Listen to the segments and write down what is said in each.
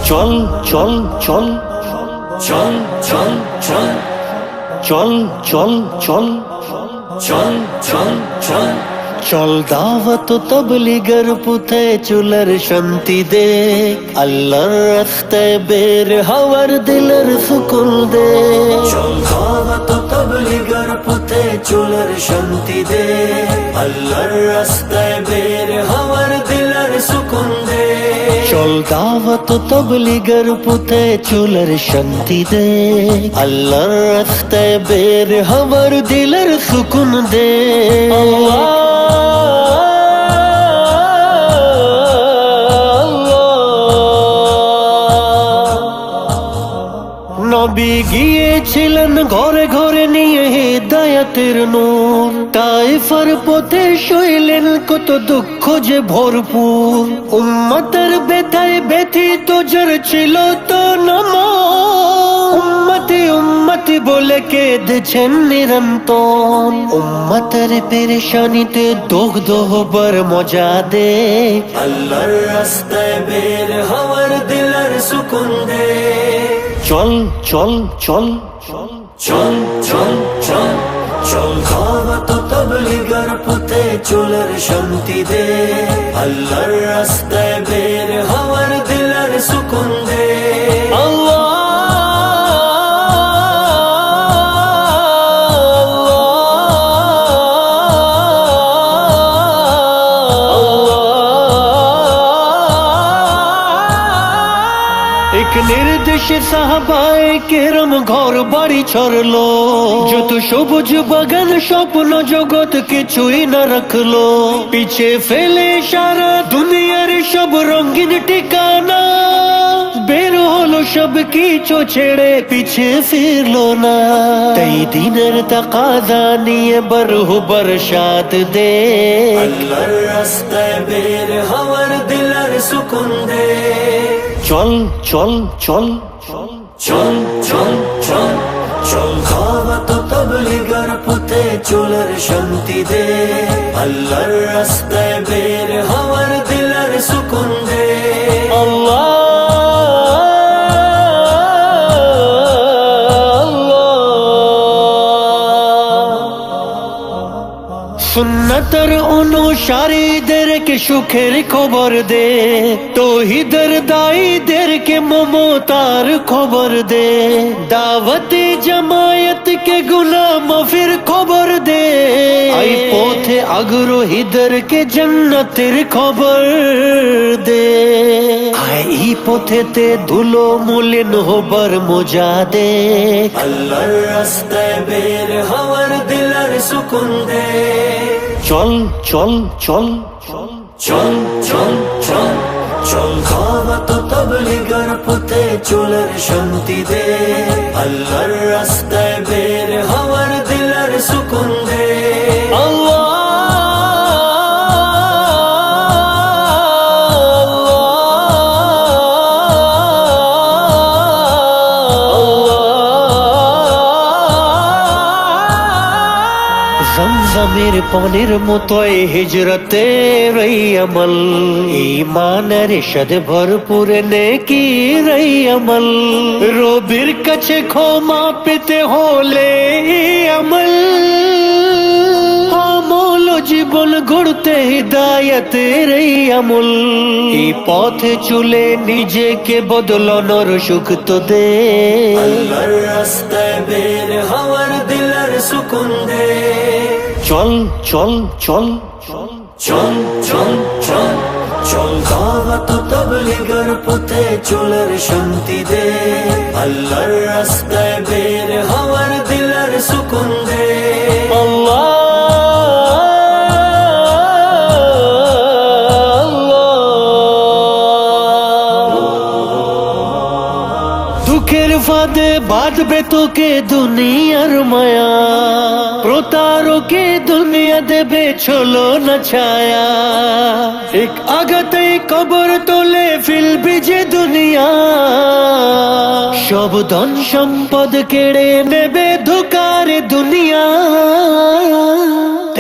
চল চল চল চল চল চল চল চল চল চল চল চল চল দাওয়াত তবলিগের পথে চুলার শান্তি দে, আল্লাহর রাস্তায় বের হওয়ার দিলের সুকুন দে। চল দাওয়াত তবলিগের পথে চুলার শান্তি দে, আল্লাহর রাস্তায় বের হওয়ার দিলের সুকুন দে। চল দাওয়াত তবলিগের পথে চুলার শান্তি দে, আল্লাহর রাস্তায় বের হওয়ার দিলের সুকুন দে। নবী গিয়েছিলেন ঘরে ঘরে নিয়ে হিদায়াতের নূর, তায়েফের পথে সইলেন কত দুঃখ যে ভরপুর। উম্মতের ব্যথায় ব্যথিত যার ছিল তো নামাজ, উম্মতি উম্মতি বলে কেঁদেছেন নিরন্তর। উম্মতের পেরেশানিতে দগ্ধ হবার মজা দে, আল্লাহর রাস্তায় বের হওয়ার দিলের সুকুন দে। চল চল চল চল চল চল চল দাওয়াত তবলিগের পথে চুলার শান্তি দে, আল্লাহর রাস্তায় বের হওয়ার দিলের সুকুন দে। এক নির্দেশে সাহাবায়ে কেরাম ঘর বাড়ি ছড়লো, যত সবুজ বাগান স্বপ্ন জগৎ কিছুই না রাখলো। পিছে ফেলে সারা দুনিয়ার সব রঙিন ঠিকানা, বের হলো সব কিছু ছেড়ে পিছে ফিরলো না। তাই দিনের তাকাদা নিয়ে বরহুবার সাথ দে, আল্লাহর রাস্তায় বের হওয়ার দিলের সুকুন দে। চল চল চল চল চল চল চল দাওয়াত তবলিগের পথে চুলার শান্তি দে, আল্লাহর রাস্তায় বের হওয়ার দিলের সুকুন দে। সুন্নতের অনুসারীদেরকে সুখের খবর দে, তৌহিদের দায়ীদেরকে মমতার খবর দে, দাওয়াতে জামায়াতকে গুনাহ মাফির খবর দে, এই পথে আগ্রহীদেরকে জান্নাতের খবর দে। এই পথেতে ধুলো মলিন হবার মজা দে, আল্লাহর রাস্তায় বের হওয়ার দিলের সুকুন দে। চল চল চল চল চল চল চল দাওয়াত তবলিগের পথে চুলার শান্তি দে, আল্লাহর রাস্তায় বের হওয়ার দিলের সুকুন দে। জমজমের পানির মতোই হিজরতের এই আমল, ঈমানের ইরশাদ ভরপুর নেকির এই আমল। রবের কাছে ক্ষমা পেতে হলে আমল, আমল জীবন গড়তে হিদায়াতের এই আমল। এই পথে চলে নিজেকে বদলানোর সুখ তো দে, আল্লাহর রাস্তায় বের হওয়ার দিলের সুকুন দে। চল চল চল চল চল চল চল দাওয়াত তবলিগের পথে চুলার শান্তি দে, আল্লাহর রাস্তায় বের হওয়ার দিলের সুকুন দে। দুঃখের ফাঁদে বাঁধবে তোকে দুনিয়ার মায়া, প্রতারকে দুনিয়া দেবে ছলো না ছায়া। এক আঘাতে কবর তোলে ফেলবি যে দুনিয়া, সব ধন সম্পদ কেড়ে নেবে ধোকার দুনিয়া।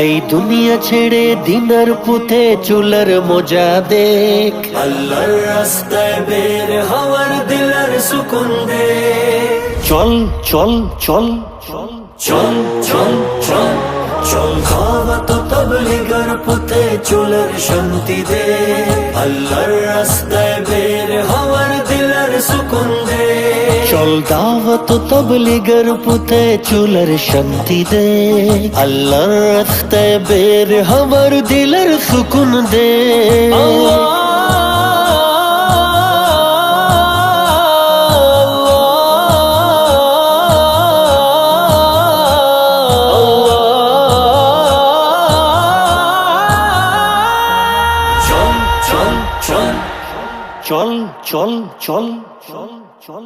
এই দুনিয়া ছেড়ে দিনের পথে চুলার মজা দেখ, আল্লাহর রাস্তায় বের হওয়ার সুকুন দে। চল চল চল চল চল চল চল চল দাওয়াত তাবলীগের পথে চুলের শান্তি দে। আল্লাহর রাস্তায় বের হওয়ার দিলের সুকুন দে। চল দাওয়াত তাবলীগের পথে চুলের শান্তি দে। আল্লাহর রাস্তায় বের হওয়ার দিলের সুকুন দে। চল চল চল চল চল চল চল